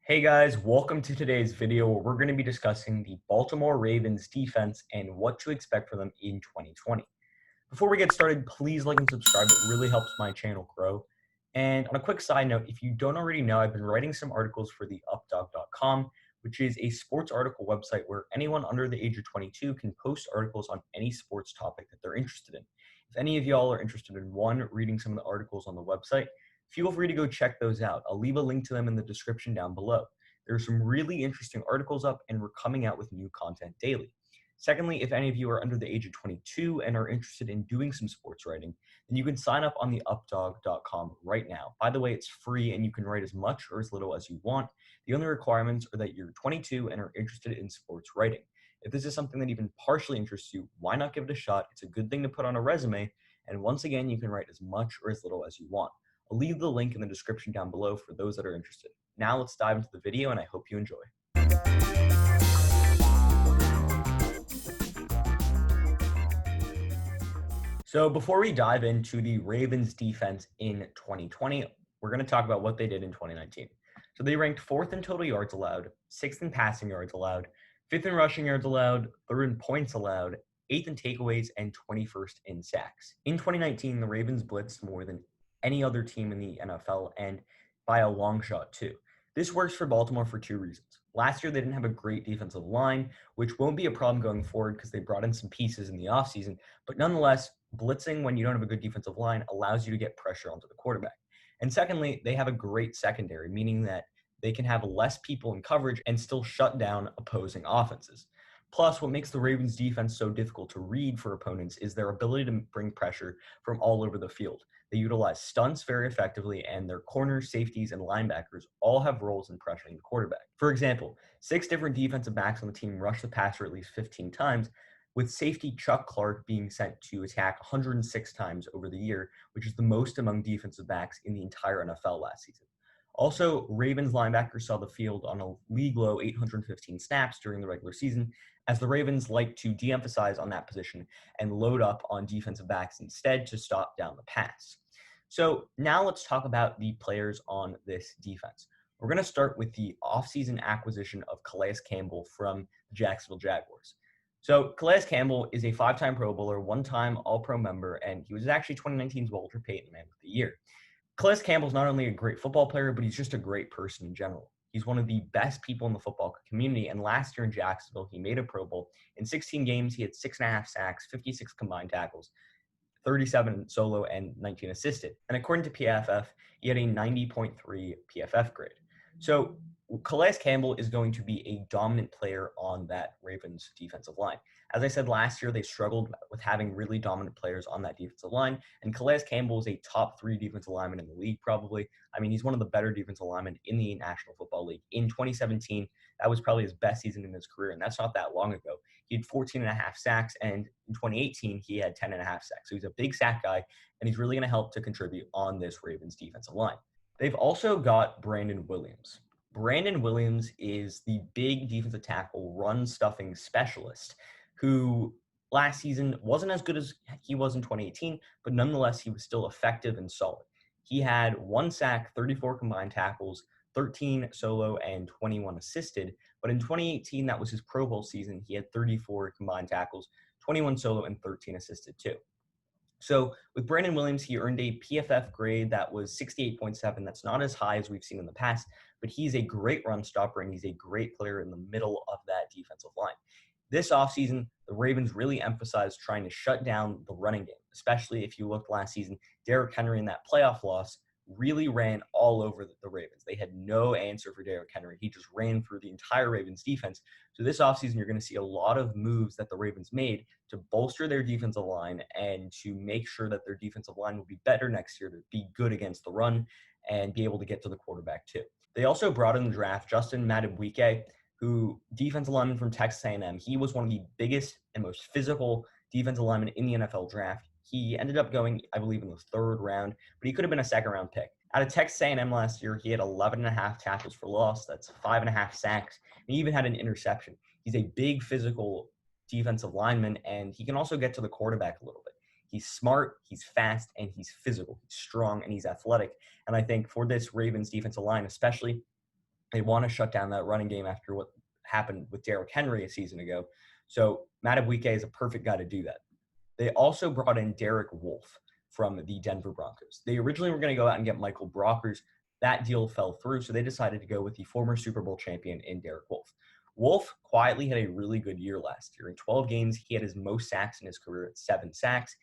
Hey guys, welcome to today's video where we're going to be discussing the Baltimore Ravens defense and what to expect from them in 2020. Before we get started, please like and subscribe. It really helps my channel grow. And on a quick side note, if you don't already know, I've been writing some articles for the updog.com, which is a sports article website where anyone under the age of 22 can post articles on any sports topic that they're interested in. If any of y'all are interested in reading some of the articles on the website, feel free to go check those out. I'll leave a link to them in the description down below. There's some really interesting articles up, and we're coming out with new content daily. Secondly, if any of you are under the age of 22 and are interested in doing some sports writing, then you can sign up on the updog.com right now. By the way, it's free and you can write as much or as little as you want. The only requirements are that you're 22 and are interested in sports writing. If this is something that even partially interests you, why not give it a shot? It's a good thing to put on a resume. And once again, you can write as much or as little as you want. I'll leave the link in the description down below for those that are interested. Now let's dive into the video, and I hope you enjoy. So before we dive into the Ravens defense in 2020, we're going to talk about what they did in 2019. So they ranked 4th in total yards allowed, 6th in passing yards allowed, 5th in rushing yards allowed, 3rd in points allowed, 8th in takeaways, and 21st in sacks. In 2019, the Ravens blitzed more than any other team in the NFL, and by a long shot too. This works for Baltimore for two reasons. Last year, they didn't have a great defensive line, which won't be a problem going forward because they brought in some pieces in the offseason. But nonetheless, blitzing when you don't have a good defensive line allows you to get pressure onto the quarterback. And secondly, they have a great secondary, meaning that they can have less people in coverage and still shut down opposing offenses. Plus, what makes the Ravens defense so difficult to read for opponents is their ability to bring pressure from all over the field. They utilize stunts very effectively, and their corners, safeties, and linebackers all have roles in pressuring the quarterback. For example, 6 different defensive backs on the team rush the passer at least 15 times, with safety Chuck Clark being sent to attack 106 times over the year, which is the most among defensive backs in the entire NFL last season. Also, Ravens linebackers saw the field on a league-low 815 snaps during the regular season, as the Ravens like to de-emphasize on that position and load up on defensive backs instead to stop down the pass. So now let's talk about the players on this defense. We're going to start with the offseason acquisition of Calais Campbell from the Jacksonville Jaguars. So Calais Campbell is a 5-time Pro Bowler, 1-time All-Pro member, and he was actually 2019's Walter Payton Man of the Year. Calais Campbell's not only a great football player, but he's just a great person in general. He's one of the best people in the football community, and last year in Jacksonville, he made a Pro Bowl. In 16 games, he had 6.5 sacks, 56 combined tackles, 37 solo, and 19 assisted. And according to PFF, he had a 90.3 PFF grade. So Calais Campbell is going to be a dominant player on that Ravens defensive line. As I said last year, they struggled with having really dominant players on that defensive line, and Calais Campbell is a top 3 defensive lineman in the league probably. I mean, he's one of the better defensive linemen in the National Football League. In 2017, that was probably his best season in his career, and that's not that long ago. He had 14.5 sacks, and in 2018, he had 10.5 sacks. So he's a big sack guy, and he's really going to help to contribute on this Ravens defensive line. They've also got Brandon Williams. Brandon Williams is the big defensive tackle run stuffing specialist who last season wasn't as good as he was in 2018, but nonetheless, he was still effective and solid. He had 1 sack, 34 combined tackles, 13 solo, and 21 assisted. But in 2018, that was his Pro Bowl season. He had 34 combined tackles, 21 solo, and 13 assisted too. So with Brandon Williams, he earned a PFF grade that was 68.7. That's not as high as we've seen in the past, but he's a great run stopper, and he's a great player in the middle of that defensive line. This offseason, the Ravens really emphasized trying to shut down the running game, especially if you looked last season. Derrick Henry in that playoff loss really ran all over the Ravens. They had no answer for Derrick Henry. He just ran through the entire Ravens defense. So this offseason, you're going to see a lot of moves that the Ravens made to bolster their defensive line and to make sure that their defensive line will be better next year to be good against the run and be able to get to the quarterback too. They also brought in the draft Justin Madubuike, who defensive lineman from Texas A&M. He was one of the biggest and most physical defensive linemen in the NFL draft. He ended up going, I believe, in the 3rd round, but he could have been a 2nd-round pick. Out of Texas A&M last year, he had 11.5 tackles for loss. That's 5.5 sacks. And he even had an interception. He's a big physical defensive lineman, and he can also get to the quarterback a little bit. He's smart, he's fast, and he's physical. He's strong, and he's athletic. And I think for this Ravens defensive line especially, They want to shut down that running game after what happened with Derrick Henry a season ago. So Madubuike is a perfect guy to do that. They also brought in Derek Wolfe from the Denver Broncos. They originally were going to go out and get Michael Brockers. That deal fell through, so they decided to go with the former Super Bowl champion in Derek Wolfe. Wolfe quietly had a really good year last year. In 12 games, he had his most sacks in his career at 7 sacks,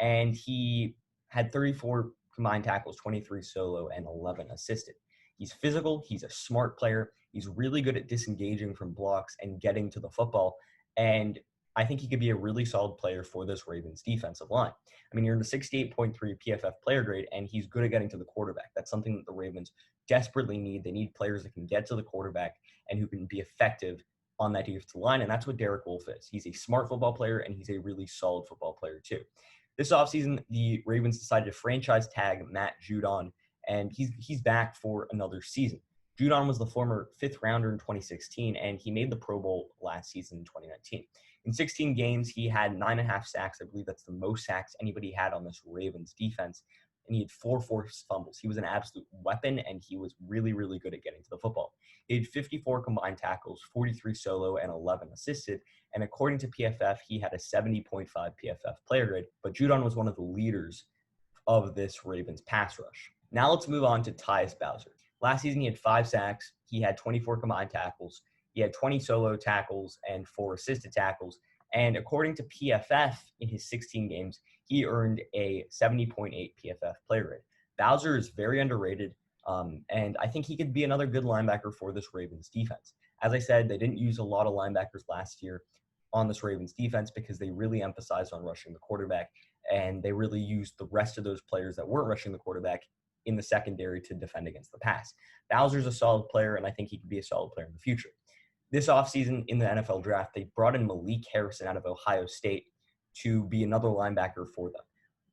and he had 34 combined tackles, 23 solo, and 11 assisted. He's physical. He's a smart player. He's really good at disengaging from blocks and getting to the football. And I think he could be a really solid player for this Ravens defensive line. I mean, you're in a 68.3 PFF player grade, and he's good at getting to the quarterback. That's something that the Ravens desperately need. They need players that can get to the quarterback and who can be effective on that defensive line, and that's what Derek Wolfe is. He's a smart football player, and he's a really solid football player too. This offseason, the Ravens decided to franchise tag Matt Judon, and he's back for another season. Judon was the former 5th rounder in 2016, and he made the Pro Bowl last season in 2019. In 16 games, he had 9.5 sacks. I believe that's the most sacks anybody had on this Ravens defense. And he had 4 forced fumbles. He was an absolute weapon, and he was really, really good at getting to the football. He had 54 combined tackles, 43 solo, and 11 assisted. And according to PFF, he had a 70.5 PFF player grade. But Judon was one of the leaders of this Ravens pass rush. Now let's move on to Tyus Bowser. Last season, he had 5 sacks. He had 24 combined tackles. He had 20 solo tackles and 4 assisted tackles. And according to PFF, in his 16 games, he earned a 70.8 PFF player grade. Bowser is very underrated, and I think he could be another good linebacker for this Ravens defense. As I said, they didn't use a lot of linebackers last year on this Ravens defense because they really emphasized on rushing the quarterback, and they really used the rest of those players that weren't rushing the quarterback in the secondary to defend against the pass. Bowser's a solid player, and I think he could be a solid player in the future. This offseason in the NFL draft, they brought in Malik Harrison out of Ohio State to be another linebacker for them.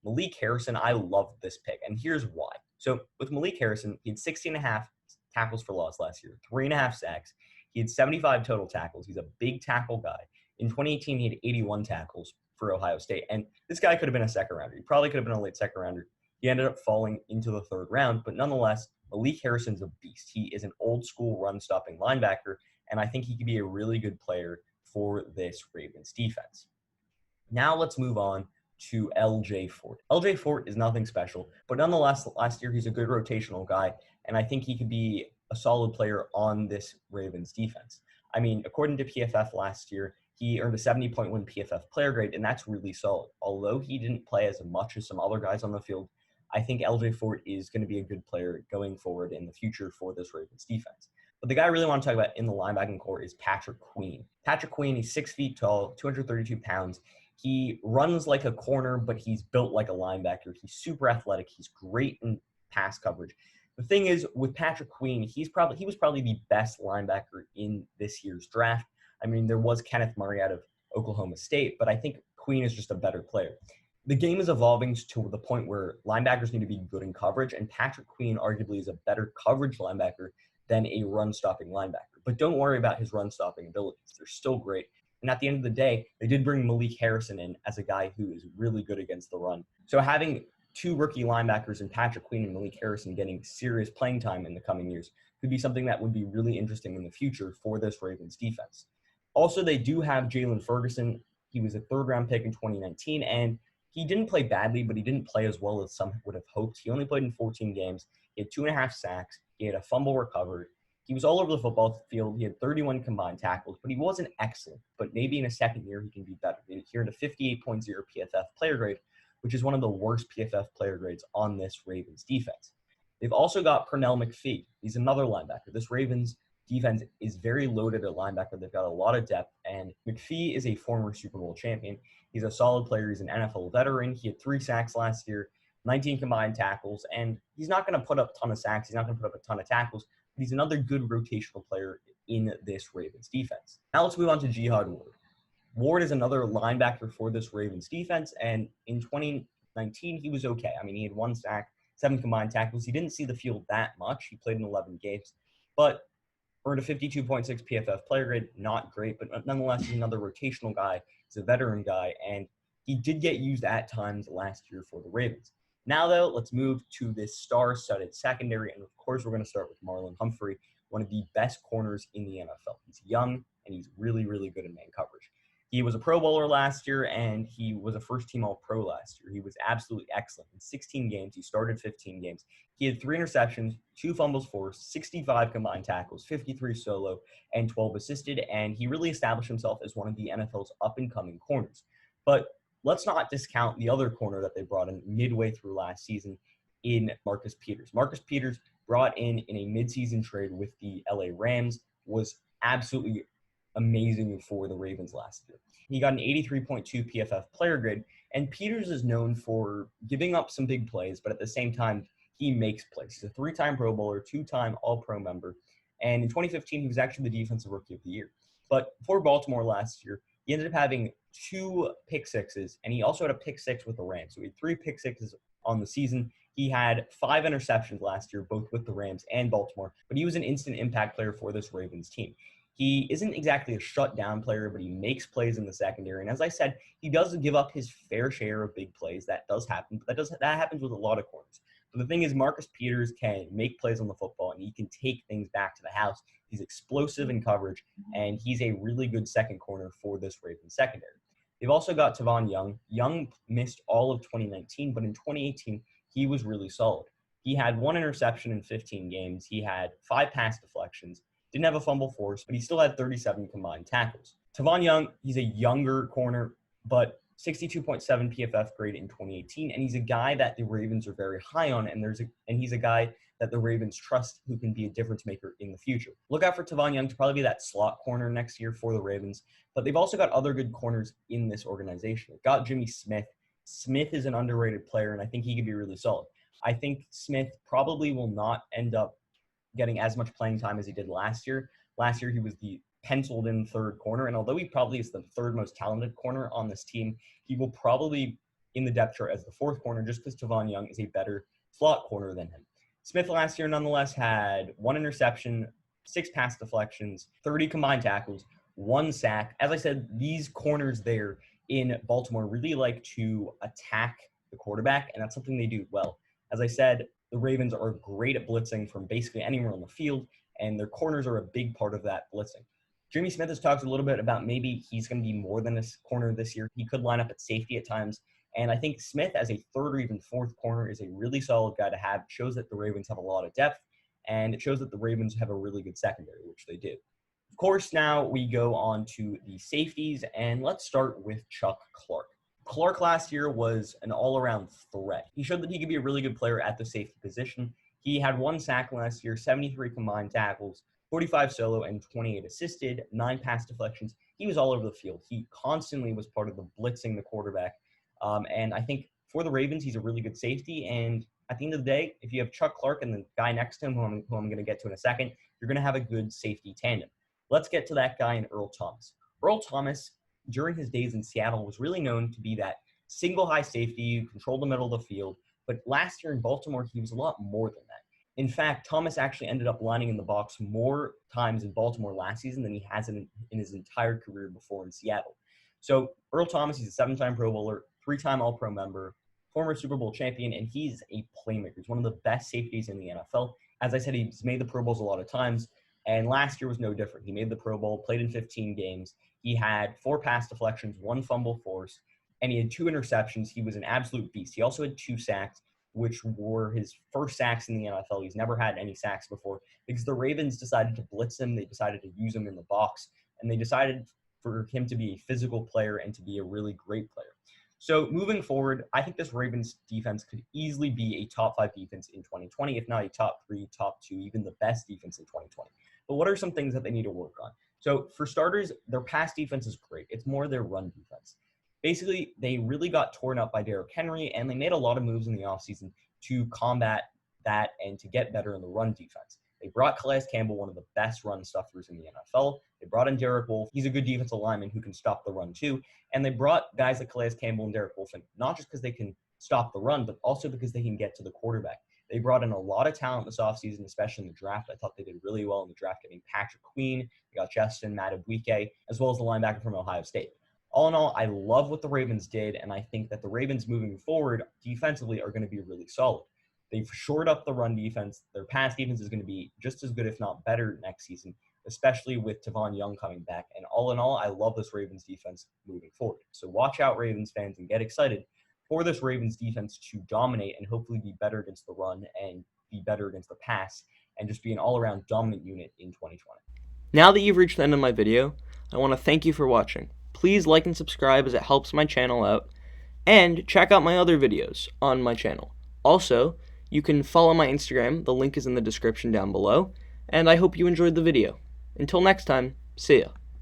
Malik Harrison, I love this pick, and here's why. So with Malik Harrison, he had 16.5 tackles for loss last year, 3.5 sacks. He had 75 total tackles. He's a big tackle guy. In 2018, he had 81 tackles for Ohio State, and this guy could have been a second rounder. He probably could have been a late second rounder. He ended up falling into the 3rd round, but nonetheless, Malik Harrison's a beast. He is an old-school run-stopping linebacker, and I think he could be a really good player for this Ravens defense. Now let's move on to LJ Fort. LJ Fort is nothing special, but nonetheless, last year he's a good rotational guy, and I think he could be a solid player on this Ravens defense. I mean, according to PFF last year, he earned a 70.1 PFF player grade, and that's really solid. Although he didn't play as much as some other guys on the field, I think LJ Fort is going to be a good player going forward in the future for this Ravens defense. But the guy I really want to talk about in the linebacking core is Patrick Queen. Patrick Queen, he's 6 feet tall, 232 pounds. He runs like a corner, but he's built like a linebacker. He's super athletic. He's great in pass coverage. The thing is, with Patrick Queen, he was probably the best linebacker in this year's draft. I mean, there was Kenneth Murray out of Oklahoma State, but I think Queen is just a better player. The game is evolving to the point where linebackers need to be good in coverage, and Patrick Queen arguably is a better coverage linebacker than a run-stopping linebacker. But don't worry about his run-stopping abilities. They're still great. And at the end of the day, they did bring Malik Harrison in as a guy who is really good against the run. So having 2 rookie linebackers in Patrick Queen and Malik Harrison getting serious playing time in the coming years could be something that would be really interesting in the future for this Ravens defense. Also, they do have Jaylon Ferguson. He was a 3rd-round pick in 2019, and he didn't play badly, but he didn't play as well as some would have hoped. He only played in 14 games. He had 2.5 sacks. He had a fumble recovered. He was all over the football field. He had 31 combined tackles, but he wasn't excellent. But maybe in a second year, he can be better. He earned a 58.0 PFF player grade, which is one of the worst PFF player grades on this Ravens defense. They've also got Pernell McPhee. He's another linebacker. This Ravens defense is very loaded at linebacker. They've got a lot of depth, and McPhee is a former Super Bowl champion. He's a solid player. He's an NFL veteran. He had 3 sacks last year, 19 combined tackles, and he's not going to put up a ton of sacks. He's not going to put up a ton of tackles, but he's another good rotational player in this Ravens defense. Now let's move on to Jihad Ward. Ward is another linebacker for this Ravens defense, and in 2019, he was okay. I mean, he had 1 sack, 7 combined tackles. He didn't see the field that much. He played in 11 games, but earned a 52.6 PFF player grade. Not great, but nonetheless, he's another rotational guy. He's a veteran guy, and he did get used at times last year for the Ravens. Now, though, let's move to this star-studded secondary, and of course, we're going to start with Marlon Humphrey, one of the best corners in the NFL. He's young, and he's really, really good in man coverage. He was a Pro Bowler last year, and he was a first-team All-Pro last year. He was absolutely excellent. In 16 games, he started 15 games. He had 3 interceptions, 2 fumbles forced, 65 combined tackles, 53 solo, and 12 assisted, and he really established himself as one of the NFL's up-and-coming corners. But let's not discount the other corner that they brought in midway through last season in Marcus Peters. Marcus Peters, brought in a midseason trade with the LA Rams, was absolutely amazing for the Ravens last year. He got an 83.2 PFF player grade, and Peters is known for giving up some big plays, but at the same time, he makes plays. He's a 3-time Pro Bowler, 2-time All-Pro member, and in 2015, he was actually the Defensive Rookie of the Year. But for Baltimore last year, he ended up having 2 pick sixes, and he also had a pick 6 with the Rams. So he had 3 pick sixes on the season. He had 5 interceptions last year, both with the Rams and Baltimore, but he was an instant impact player for this Ravens team. He isn't exactly a shutdown player, but he makes plays in the secondary. And as I said, he does give up his fair share of big plays. That does happen, but that happens with a lot of corners. But the thing is, Marcus Peters can make plays on the football, and he can take things back to the house. He's explosive in coverage, and he's a really good second corner for this Ravens secondary. They've also got Tavon Young. Young missed all of 2019, but in 2018, he was really solid. He had 1 interception in 15 games. He had 5 pass deflections. Didn't have a fumble force, but he still had 37 combined tackles. Tavon Young, he's a younger corner, but 62.7 PFF grade in 2018, and he's a guy that the Ravens are very high on, and he's a guy that the Ravens trust who can be a difference maker in the future. Look out for Tavon Young to probably be that slot corner next year for the Ravens, but they've also got other good corners in this organization. They've got Jimmy Smith. Smith is an underrated player, and I think he could be really solid. I think Smith probably will not end up getting as much playing time as he did last year. Last year, he was the penciled-in third corner, and although he probably is the 3rd most talented corner on this team, he will probably in the depth chart as the 4th corner just because Tavon Young is a better slot corner than him. Smith last year, nonetheless, had 1 interception, 6 pass deflections, 30 combined tackles, 1 sack. As I said, these corners there in Baltimore really like to attack the quarterback, and that's something they do well. As I said, the Ravens are great at blitzing from basically anywhere on the field, and their corners are a big part of that blitzing. Jimmy Smith has talked a little bit about maybe he's going to be more than a corner this year. He could line up at safety at times, and I think Smith as a 3rd or even 4th corner is a really solid guy to have. It shows that the Ravens have a lot of depth, and it shows that the Ravens have a really good secondary, which they do. Of course, now we go on to the safeties, and let's start with Chuck Clark. Clark last year was an all-around threat. He showed that he could be a really good player at the safety position. He had 1 sack last year, 73 combined tackles, 45 solo, and 28 assisted, 9 pass deflections. He was all over the field. He constantly was part of the blitzing the quarterback. And I think for the Ravens, he's a really good safety. And at the end of the day, if you have Chuck Clark and the guy next to him, who I'm going to get to in a second, you're going to have a good safety tandem. Let's get to that guy in Earl Thomas. Earl Thomas, during his days in Seattle, was really known to be that single high safety who controlled the middle of the field. But last year in Baltimore, he was a lot more than that. In fact, Thomas actually ended up lining in the box more times in Baltimore last season than he has in his entire career before in Seattle. So Earl Thomas, he's a 7-time Pro Bowler, 3-time All-Pro member, former Super Bowl champion, and he's a playmaker. He's one of the best safeties in the NFL. As I said, he's made the Pro Bowls a lot of times, and last year was no different. He made the Pro Bowl, played in 15 games. He had 4 pass deflections, 1 fumble forced, and he had 2 interceptions. He was an absolute beast. He also had 2 sacks, which were his first sacks in the NFL. He's never had any sacks before because the Ravens decided to blitz him. They decided to use him in the box, and they decided for him to be a physical player and to be a really great player. So moving forward, I think this Ravens defense could easily be a top 5 defense in 2020, if not a top 3, top 2, even the best defense in 2020. But what are some things that they need to work on? So for starters, their pass defense is great. It's more their run defense. Basically, they really got torn up by Derrick Henry, and they made a lot of moves in the offseason to combat that and to get better in the run defense. They brought Calais Campbell, one of the best run stuffers in the NFL. They brought in Derek Wolfe. He's a good defensive lineman who can stop the run too. And they brought guys like Calais Campbell and Derek Wolfe in, not just because they can stop the run, but also because they can get to the quarterback. They brought in a lot of talent this offseason, especially in the draft. I thought they did really well in the draft, getting Patrick Queen. They got Justin Madubuike, as well as the linebacker from Ohio State. All in all, I love what the Ravens did, and I think that the Ravens moving forward defensively are going to be really solid. They've shored up the run defense. Their pass defense is going to be just as good, if not better, next season, especially with Tavon Young coming back. And all in all, I love this Ravens defense moving forward. So watch out, Ravens fans, and get excited for this Ravens defense to dominate and hopefully be better against the run and be better against the pass and just be an all-around dominant unit in 2020. Now that you've reached the end of my video, I want to thank you for watching. Please like and subscribe as it helps my channel out, and check out my other videos on my channel. Also, you can follow my Instagram, the link is in the description down below, and I hope you enjoyed the video. Until next time, see ya.